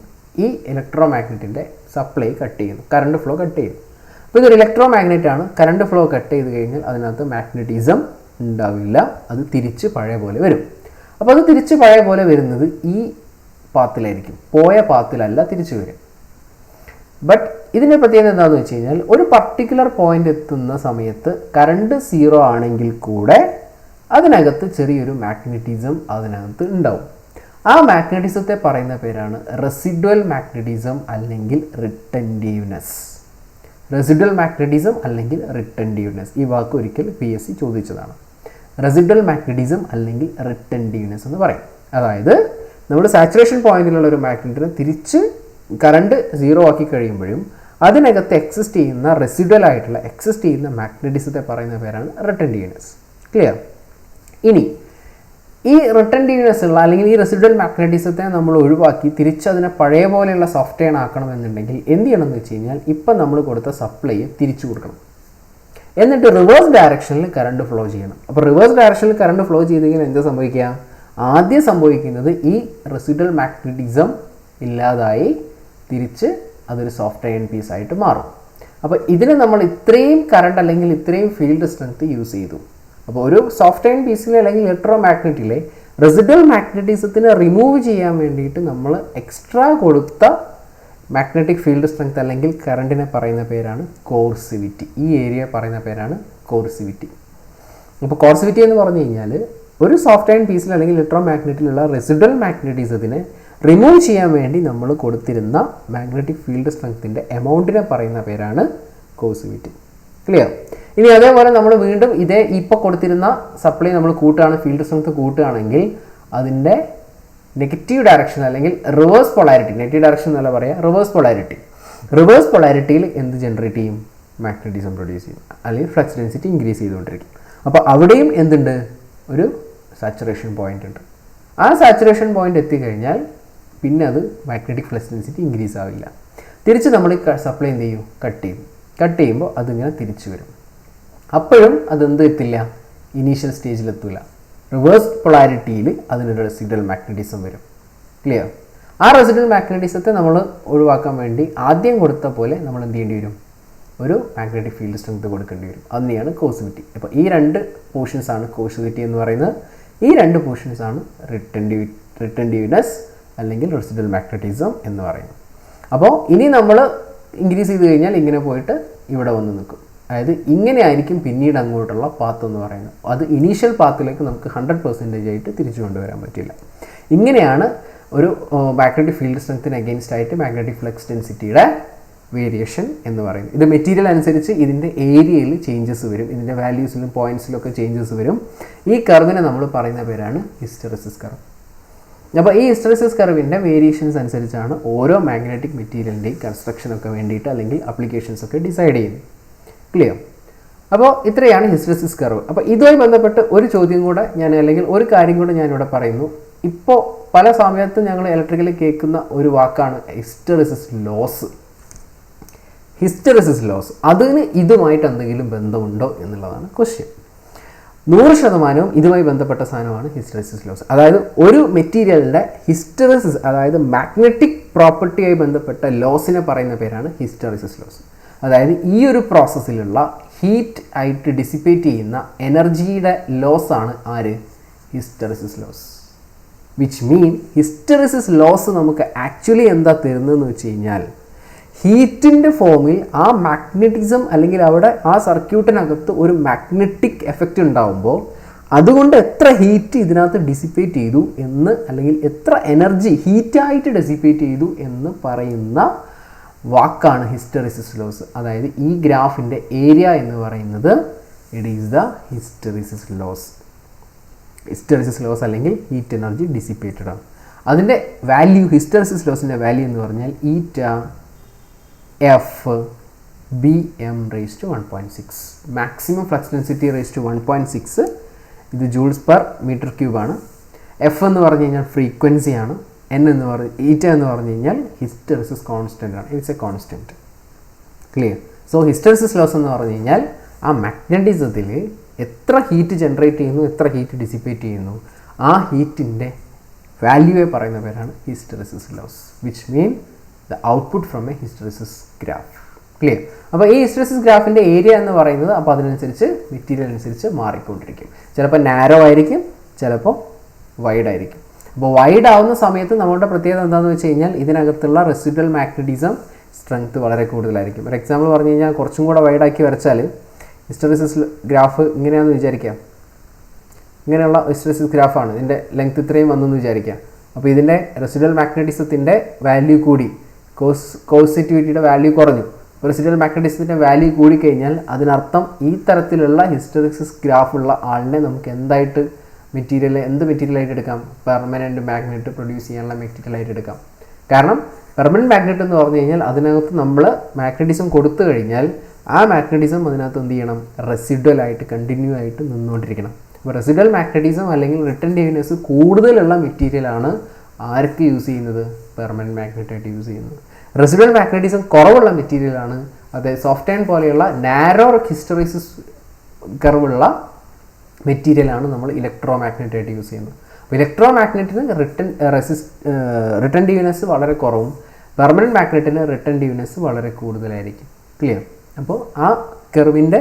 ഈ ഇലക്ട്രോ മാഗ്നറ്റിൻ്റെ സപ്ലൈ കട്ട് ചെയ്യുന്നു, കറണ്ട് ഫ്ലോ കട്ട് ചെയ്യുന്നു. അപ്പോൾ ഇതൊരു ഇലക്ട്രോ മാഗ്നറ്റ് ആണ്. കറണ്ട് ഫ്ലോ കട്ട് ചെയ്ത് കഴിഞ്ഞാൽ അതിനകത്ത് മാഗ്നറ്റിസം ഉണ്ടാവില്ല, അത് തിരിച്ച് പഴയ പോലെ വരും. അപ്പോൾ അത് തിരിച്ച് പഴയ പോലെ വരുന്നത് ഈ പാത്തിലായിരിക്കും, പോയ പാത്തിലല്ല തിരിച്ചു വരും. ബട്ട് ഇതിൻ്റെ പ്രത്യേകത എന്താണെന്ന് വെച്ച് കഴിഞ്ഞാൽ ഒരു പർട്ടിക്കുലർ പോയിന്റ് എത്തുന്ന സമയത്ത് കറണ്ട് 0 ആണെങ്കിൽ കൂടെ അതിനകത്ത് ചെറിയൊരു മാഗ്നറ്റിസം അതിനകത്ത് ഉണ്ടാവും. ആ മാഗ്നറ്റിസത്തെ പറയുന്ന പേരാണ് റെസിഡ്വൽ മാഗ്നറ്റിസം അല്ലെങ്കിൽ റിട്ടൻറ്റീവ്നെസ്. റെസിഡ്വൽ മാഗ്നറ്റിസം അല്ലെങ്കിൽ റിട്ടൻറ്റീവ്നെസ്, ഈ വാക്ക് ഒരിക്കൽ PSC ചോദിച്ചതാണ്. റെസിഡ്വൽ മാഗ്നറ്റിസം അല്ലെങ്കിൽ റിട്ടൻറ്റീവ്നെസ് എന്ന് പറയും. അതായത് നമ്മൾ സാച്ചുറേഷൻ പോയിന്റിലുള്ള ഒരു മാഗ്നറ്റിനെ തിരിച്ച് കറണ്ട് 0 ആക്കി കഴിയുമ്പോഴും അതിനകത്ത് എക്സിസ്റ്റ് ചെയ്യുന്ന റെസിഡ്വൽ ആയിട്ടുള്ള എക്സിസ്റ്റ് ചെയ്യുന്ന മാഗ്നറ്റിസത്തെ പറയുന്ന പേരാണ് റിട്ടൻറ്റീവ്നെസ്. ക്ലിയർ? ഇനി ഈ റിട്ടൻറ്റീവ്നെസ് ഉള്ള അല്ലെങ്കിൽ ഈ റെസിഡ്വൽ മാഗ്നറ്റിസത്തെ നമ്മൾ ഒഴിവാക്കി തിരിച്ച് അതിനെ പഴയ പോലെയുള്ള സോഫ്റ്റ് അയൺ ആക്കണമെന്നുണ്ടെങ്കിൽ എന്ത് ചെയ്യണമെന്ന് വെച്ച് കഴിഞ്ഞാൽ ഇപ്പം നമ്മൾ കൊടുത്ത സപ്ലൈ തിരിച്ചു കൊടുക്കണം. എന്നിട്ട് റിവേഴ്സ് ഡയറക്ഷനിൽ കറണ്ട് ഫ്ലോ ചെയ്യണം. അപ്പോൾ റിവേഴ്സ് ഡയറക്ഷനിൽ കറണ്ട് ഫ്ലോ ചെയ്ത് കഴിഞ്ഞാൽ എന്താ സംഭവിക്കുക? ആദ്യം സംഭവിക്കുന്നത് ഈ റെസിഡ്വൽ മാഗ്നറ്റിസം ഇല്ലാതായി തിരിച്ച് അതൊരു സോഫ്റ്റ് അയൺ പീസായിട്ട് മാറും. അപ്പോൾ ഇതിന് നമ്മൾ ഇത്രയും കറണ്ട് അല്ലെങ്കിൽ ഇത്രയും ഫീൽഡ് സ്ട്രെങ്ത് യൂസ് ചെയ്തു. അപ്പോൾ ഒരു സോഫ്റ്റ് അയൺ പീസിലെ അല്ലെങ്കിൽ ഇലക്ട്രോ മാഗ്നറ്റിലെ റെസിഡ്വൽ മാഗ്നറ്റിസത്തിനെ റിമൂവ് ചെയ്യാൻ വേണ്ടിയിട്ട് നമ്മൾ എക്സ്ട്രാ കൊടുത്ത മാഗ്നറ്റിക് ഫീൽഡ് സ്ട്രെങ്ത് അല്ലെങ്കിൽ കറണ്ടിനെ പറയുന്ന പേരാണ് കോർസിവിറ്റി. ഈ ഏരിയ പറയുന്ന പേരാണ് കോർസിവിറ്റി. അപ്പോൾ കോർസിവിറ്റി എന്ന് പറഞ്ഞു കഴിഞ്ഞാൽ ഒരു സോഫ്റ്റ് അയൺ പീസിൽ അല്ലെങ്കിൽ ഇലക്ട്രോ മാഗ്നറ്റിലുള്ള റെസിഡ്വൽ മാഗ്നറ്റിസത്തിനെ റിമൂവ് ചെയ്യാൻ വേണ്ടി നമ്മൾ കൊടുത്തിരുന്ന മാഗ്നറ്റിക് ഫീൽഡ് സ്ട്രെങ്ത്തിൻ്റെ എമൗണ്ടിനെ പറയുന്ന പേരാണ് കോർസിവിറ്റി. ക്ലിയർ? ഇനി അതേപോലെ നമ്മൾ വീണ്ടും ഇതേ ഇപ്പോൾ കൊടുത്തിരുന്ന സപ്ലൈ നമ്മൾ കൂട്ടുകയാണ്, ഫീൽഡ് സ്ട്രെങ്ത് കൂട്ടുകയാണെങ്കിൽ അതിൻ്റെ നെഗറ്റീവ് ഡയറക്ഷൻ അല്ലെങ്കിൽ റിവേഴ്സ് പൊളാരിറ്റി, നെഗറ്റീവ് ഡയറക്ഷൻ എന്നല്ല പറയുക, റിവേഴ്സ് പൊളാരിറ്റിയിൽ എന്ത് ജനറേറ്റ് ചെയ്യും? മാഗ്നറ്റിസം പ്രൊഡ്യൂസ് ചെയ്യും, അല്ലെങ്കിൽ ഫ്ലക്സ് ഡെൻസിറ്റി ഇൻക്രീസ് ചെയ്തുകൊണ്ടിരിക്കും. അപ്പോൾ അവിടെയും എന്തുണ്ട്? ഒരു സാച്ചുറേഷൻ പോയിന്റ് ഉണ്ട്. ആ സാച്ചുറേഷൻ പോയിന്റ് എത്തിക്കഴിഞ്ഞാൽ പിന്നെ അത് മാഗ്നറ്റിക് ഫ്ലക്സ് ഡെൻസിറ്റി ഇൻക്രീസ് ആവില്ല. തിരിച്ച് നമ്മൾ സപ്ലൈ എന്ത് ചെയ്യും? കട്ട് ചെയ്യുമ്പോൾ അതിങ്ങനെ തിരിച്ചു വരും. അപ്പോഴും അതെന്ത് എത്തില്ല? ഇനീഷ്യൽ സ്റ്റേജിലെത്തില്ല. റിവേഴ്സ് പൊളാരിറ്റിയിൽ അതിനൊരു റെസിഡ്യൂവൽ മാഗ്നറ്റിസം വരും. ക്ലിയർ? ആ റെസിഡ്യൂവൽ മാഗ്നറ്റിസത്തെ നമ്മൾ ഒഴിവാക്കാൻ വേണ്ടി ആദ്യം കൊടുത്ത പോലെ നമ്മൾ എന്ത് ചെയ്യേണ്ടി വരും? ഒരു മാഗ്നറ്റിക് ഫീൽഡ് സ്ട്രെങ്ത് കൊടുക്കേണ്ടി വരും. അതിനെയാണ് കോസിവിറ്റി. അപ്പോൾ ഈ രണ്ട് പോർഷൻസാണ് കോസിവിറ്റി എന്ന് പറയുന്നത്. ഈ രണ്ട് പോർഷൻസാണ് റിട്ടൻറ്റീവ്നെസ് അല്ലെങ്കിൽ റെസിഡ്യൂവൽ മാഗ്നറ്റിസം എന്ന് പറയുന്നത്. അപ്പോൾ ഇനി നമ്മൾ ഇൻക്രീസ് ചെയ്ത് കഴിഞ്ഞാൽ ഇങ്ങനെ പോയിട്ട് ഇവിടെ വന്ന് നിൽക്കും. അതായത് ഇങ്ങനെ ആയിരിക്കും പിന്നീട് അങ്ങോട്ടുള്ള പാത്ത് എന്ന് പറയുന്നത്. അത് ഇനീഷ്യൽ പാത്തിലേക്ക് നമുക്ക് 100% ആയിട്ട് തിരിച്ചു കൊണ്ടുവരാൻ പറ്റില്ല. ഇങ്ങനെയാണ് ഒരു മാഗ്നറ്റിക് ഫീൽഡ് സ്ട്രെങ്ത്തിന് അഗെയിൻസ്റ്റ് ആയിട്ട് മാഗ്നറ്റിക് ഫ്ലക്സ് ഡെൻസിറ്റിയുടെ വേരിയേഷൻ എന്ന് പറയുന്നത്. ഇത് മെറ്റീരിയൽ അനുസരിച്ച് ഇതിൻ്റെ ഏരിയയിൽ ചേഞ്ചസ് വരും, ഇതിൻ്റെ വാല്യൂസിലും പോയിൻറ്റ്സിലൊക്കെ ചേഞ്ചസ് വരും. ഈ കർവിനെ നമ്മൾ പറയുന്ന പേരാണ് ഹിസ്റ്ററിസിസ് കർവ്. അപ്പോൾ ഈ ഹിസ്റ്ററിസിസ് കർവിൻ്റെ വേരിയേഷൻസ് അനുസരിച്ചാണ് ഓരോ മാഗ്നറ്റിക് മെറ്റീരിയലിൻ്റെയും കൺസ്ട്രക്ഷനൊക്കെ വേണ്ടിയിട്ട് അല്ലെങ്കിൽ അപ്ലിക്കേഷൻസൊക്കെ ഡിസൈഡ് ചെയ്യുന്നത്. ക്ലിയർ? അപ്പോൾ ഇത്രയാണ് ഹിസ്റ്ററിസിസ് കർവ്. അപ്പോൾ ഇതുമായി ബന്ധപ്പെട്ട് ഒരു ചോദ്യം കൂടെ ഞാൻ അല്ലെങ്കിൽ ഒരു കാര്യം കൂടെ ഞാനിവിടെ പറയുന്നു. ഇപ്പോൾ പല സമയത്തും ഞങ്ങൾ ഇലക്ട്രിക്കലി കേൾക്കുന്ന ഒരു വാക്കാണ് ഹിസ്റ്ററിസിസ് ലോസ്. ഹിസ്റ്ററിസിസ് ലോസ് അതിന് ഇതുമായിട്ട് എന്തെങ്കിലും ബന്ധമുണ്ടോ എന്നുള്ളതാണ് ക്വസ്റ്റ്യൻ. 100% ഇതുമായി ബന്ധപ്പെട്ട സാധനമാണ് ഹിസ്റ്ററിസിസ് ലോസ്. അതായത് ഒരു മെറ്റീരിയലിൻ്റെ ഹിസ്റ്ററിസിസ്, അതായത് മാഗ്നറ്റിക് പ്രോപ്പർട്ടിയായി ബന്ധപ്പെട്ട ലോസിനെ പറയുന്ന പേരാണ് ഹിസ്റ്ററിസിസ് ലോസ്. അതായത് ഈ ഒരു പ്രോസസ്സിലുള്ള ഹീറ്റ് ആയിട്ട് ഡിസിപ്പേറ്റ് ചെയ്യുന്ന എനർജിയുടെ ലോസാണ് ആര്? Hysteresis loss. Which mean hysteresis loss നമുക്ക് ആക്ച്വലി എന്താ തരുന്നതെന്ന് വെച്ച് കഴിഞ്ഞാൽ ഹീറ്റിൻ്റെ ഫോമിൽ ആ മാഗ്നറ്റിസം അല്ലെങ്കിൽ അവിടെ ആ സർക്യൂട്ടിനകത്ത് ഒരു മാഗ്നറ്റിക് എഫക്റ്റ് ഉണ്ടാകുമ്പോൾ അതുകൊണ്ട് എത്ര ഹീറ്റ് ഇതിനകത്ത് ഡിസിപ്പേറ്റ് ചെയ്തു എന്ന് അല്ലെങ്കിൽ എത്ര എനർജി ഹീറ്റായിട്ട് ഡിസിപ്പേറ്റ് ചെയ്തു എന്ന് പറയുന്ന വാക്കാണ് ഹിസ്റ്ററിസിസ് ലോസ്. അതായത് ഈ ഗ്രാഫിൻ്റെ ഏരിയ എന്ന് പറയുന്നത് it is the hysteresis loss. Hysteresis loss അല്ലെങ്കിൽ ഹീറ്റ് എനർജി ഡിസിപ്പേറ്റഡ് ആണ്. അതിൻ്റെ വാല്യൂ, ഹിസ്റ്ററിസിസ് ലോസിൻ്റെ വാല്യൂ എന്ന് പറഞ്ഞാൽ eta F B M raise to 1.6, maximum flux density raise to 1.6. ഇത് ജൂൾസ് പെർ മീറ്റർ ക്യൂബ് ആണ്. എഫ് എന്ന് പറഞ്ഞു കഴിഞ്ഞാൽ ഫ്രീക്വൻസിയാണ്. എൻ എന്ന് പറഞ്ഞ് ഈറ്റ എന്ന് പറഞ്ഞു കഴിഞ്ഞാൽ ഹിസ്റ്ററിസിസ് കോൺസ്റ്റൻ്റ് ആണ്. It's a constant. Clear? So hysteresis loss എന്ന് പറഞ്ഞു കഴിഞ്ഞാൽ ആ മാഗ്നറ്റിസത്തിൽ എത്ര ഹീറ്റ് ജനറേറ്റ് ചെയ്യുന്നു, എത്ര ഹീറ്റ് ഡിസിപ്പേറ്റ് ചെയ്യുന്നു, ആ ഹീറ്റിൻ്റെ വാല്യൂവെ പറയുന്ന പേരാണ് hysteresis loss. Which mean the output from a hysteresis graph. Clear? അപ്പോൾ ഈ ഹിസ്റ്ററിസിസ് ഗ്രാഫിൻ്റെ ഏരിയ എന്ന് പറയുന്നത് അപ്പോൾ അതിനനുസരിച്ച് മെറ്റീരിയൽ അനുസരിച്ച് മാറിക്കൊണ്ടിരിക്കും. ചിലപ്പോൾ നാരോ ആയിരിക്കും, ചിലപ്പോൾ വൈഡ് ആയിരിക്കും. അപ്പോൾ വൈഡ് ആവുന്ന സമയത്ത് നമ്മുടെ പ്രത്യേകത എന്താണെന്ന് വെച്ച് കഴിഞ്ഞാൽ ഇതിനകത്തുള്ള റെസിഡ്യൂവൽ മാഗ്നറ്റിസം സ്ട്രെങ്ത് വളരെ കൂടുതലായിരിക്കും. ഒരു എക്സാമ്പിൾ പറഞ്ഞു കഴിഞ്ഞാൽ കുറച്ചും കൂടെ വൈഡാക്കി വരച്ചാൽ ഹിസ്റ്ററിസിസ് ഗ്രാഫ് ഇങ്ങനെയാണെന്ന് വിചാരിക്കാം. ഇങ്ങനെയുള്ള ഹിസ്റ്ററിസിസ് ഗ്രാഫാണ്. ഇതിൻ്റെ ലെങ്ത് ഇത്രയും വന്നെന്ന് വിചാരിക്കാം. അപ്പോൾ ഇതിൻ്റെ റെസിഡ്യൂവൽ മാഗ്നറ്റിസത്തിൻ്റെ വാല്യൂ കൂടി, കോസിറ്റിവിറ്റിയുടെ വാല്യൂ കുറഞ്ഞു. റെസിഡ്യൂവൽ മാഗ്നറ്റിസത്തിൻ്റെ വാല്യൂ കൂടിക്കഴിഞ്ഞാൽ അതിനർത്ഥം ഈ തരത്തിലുള്ള ഹിസ്റ്ററിസിസ് ഗ്രാഫുള്ള ആളിനെ നമുക്ക് എന്തായിട്ട് എന്ത് മെറ്റീരിയലായിട്ട് എടുക്കാം? പെർമനൻറ്റ് മാഗ്നറ്റ് പ്രൊഡ്യൂസ് ചെയ്യാനുള്ള മെറ്റീരിയലായിട്ട് എടുക്കാം. കാരണം പെർമനൻറ്റ് മാഗ്നറ്റ് എന്ന് പറഞ്ഞു കഴിഞ്ഞാൽ അതിനകത്ത് നമ്മൾ മാഗ്നറ്റിസം കൊടുത്തു കഴിഞ്ഞാൽ ആ മാഗ്നറ്റിസം അതിനകത്ത് എന്ത് ചെയ്യണം? റെസിഡ്വലായിട്ട് കണ്ടിന്യൂ ആയിട്ട് നിന്നുകൊണ്ടിരിക്കണം. അപ്പോൾ റെസിഡ്വൽ മാഗ്നറ്റിസം അല്ലെങ്കിൽ റിട്ടൻറ്റീവ്നെസ് കൂടുതലുള്ള മെറ്റീരിയലാണ് ആർക്ക് യൂസ് ചെയ്യുന്നത്? പെർമനൻറ്റ് മാഗ്നറ്റായിട്ട് യൂസ് ചെയ്യുന്നത്. റെസിഡ്വൽ മാഗ്നറ്റിസം കുറവുള്ള മെറ്റീരിയലാണ്, അതായത് സോഫ്റ്റ് അയൺ പോലെയുള്ള നാരോ ഹിസ്റ്ററിസിസ് കർവുള്ള മെറ്റീരിയലാണ് നമ്മൾ ഇലക്ട്രോ മാഗ്നറ്റായിട്ട് യൂസ് ചെയ്യുന്നത്. അപ്പോൾ ഇലക്ട്രോ മാഗ്നറ്റിന് റിട്ടൻറ്റീവ്നെസ് വളരെ കുറവും, പെർമനൻറ്റ് മാഗ്നറ്റിന് റിട്ടൻറ്റീവ്നെസ് വളരെ കൂടുതലായിരിക്കും. ക്ലിയർ? അപ്പോൾ ആ കർവിൻ്റെ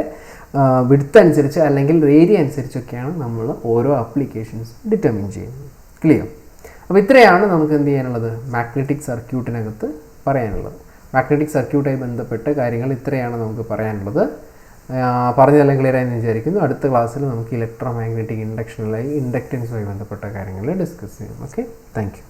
വിഡ്ത്ത് അനുസരിച്ച് അല്ലെങ്കിൽ ഏരിയ അനുസരിച്ചൊക്കെയാണ് നമ്മൾ ഓരോ ആപ്ലിക്കേഷൻസ് ഡിറ്റർമിൻ ചെയ്യുന്നത്. ക്ലിയർ? അപ്പോൾ ഇത്രയാണ് നമുക്ക് എന്ത് ചെയ്യാനുള്ളത്? മാഗ്നറ്റിക് സർക്യൂട്ടിനകത്ത് പറയാനുള്ളത്. മാഗ്നറ്റിക് സർക്യൂട്ടായി ബന്ധപ്പെട്ട കാര്യങ്ങൾ ഇത്രയാണ് നമുക്ക് പറയാനുള്ളത്. പറഞ്ഞതെല്ലാം ക്ലിയർ ആയെന്ന് വിചാരിക്കുന്നു. അടുത്ത ക്ലാസ്സിൽ നമുക്ക് ഇലക്ട്രോ മാഗ്നറ്റിക് ഇൻഡക്ഷനുമായി ഇൻഡക്റ്റൻസുമായി ബന്ധപ്പെട്ട കാര്യങ്ങൾ ഡിസ്കസ് ചെയ്യാം. Okay, thank you.